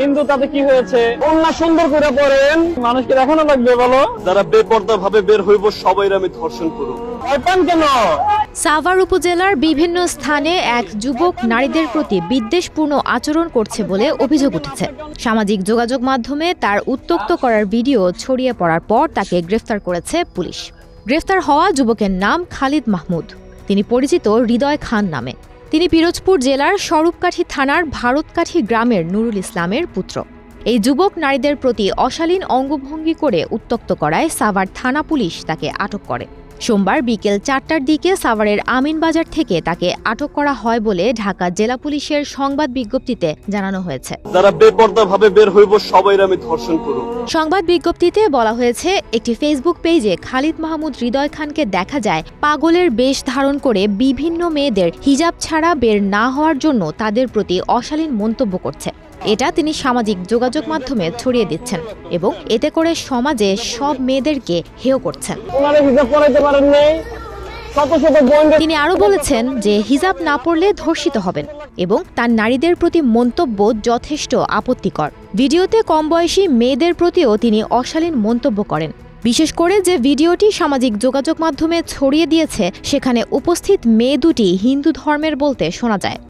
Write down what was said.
কিন্তু তাতে কি হয়েছে? ওন্না সুন্দর করে পড়েন, মানুষকে দেখানো লাগবে বলো। যারা বেপর্দা ভাবে বের হইব সবাই আমি ধর্ষণ করব। ভয় পান কেন? সাভার উপজেলার বিভিন্ন স্থানে এক যুবক নারীদের প্রতি বিদ্বেষপূর্ণ আচরণ করছে বলে অভিযোগ উঠেছে। সামাজিক যোগাযোগ মাধ্যমে তার উত্ত্যক্ত করার ভিডিও ছড়িয়ে পড়ার পর তাকে গ্রেফতার করেছে পুলিশ। গ্রেফতার হওয়া যুবকের নাম খালিদ মাহমুদ। তিনি পরিচিত হৃদয় খান নামে। তিনি পিরোজপুর জেলার স্বরূপকাঠি থানার ভারতকাঠি গ্রামের নুরুল ইসলামের পুত্র। এই যুবক নারীদের প্রতি অশালীন অঙ্গভঙ্গি করে উত্ত্যক্ত করায় সাভার থানা পুলিশ তাকে আটক করে। সোমবার বিকেল ৪টার দিকে সাভারের আমিনবাজার থেকে তাকে আটক করা হয় বলে ঢাকা জেলা পুলিশের সংবাদ বিজ্ঞপ্তিতে জানানো হয়েছে। যারা বেপর্দা ভাবে বের হইব সবাই আমি ধর্ষণ করব। সংবাদ বিজ্ঞপ্তিতে বলা হয়েছে, একটি ফেসবুক পেজে খালিদ মাহমুদ হৃদয় খানকে দেখা যায় পাগলের বেশ ধারণ করে বিভিন্ন মেয়েদের হিজাব ছাড়া বের না হওয়ার জন্য তাদের প্রতি অশালীন মন্তব্য করছে। এটা তিনি সামাজিক যোগাযোগ মাধ্যমে ছড়িয়ে দিচ্ছেন এবং এতে করে সমাজে সব মেয়েদেরকে হেয় করছেন। ওনারা হিসাব করাইতে পারেন নাই। শত শত বোন। তিনি আরও বলেছেন যে হিজাব না পরলে ধর্ষিত হবেন এবং তার নারীদের প্রতি মন্তব্য যথেষ্ট আপত্তিকর। ভিডিওতে কম বয়সী মেয়েদের প্রতিও তিনি অশালীন মন্তব্য করেন। বিশেষ করে যে ভিডিওটি সামাজিক যোগাযোগ মাধ্যমে ছড়িয়ে দিয়েছে সেখানে উপস্থিত মেয়ে দুটি হিন্দু ধর্মের বলতে শোনা যায়।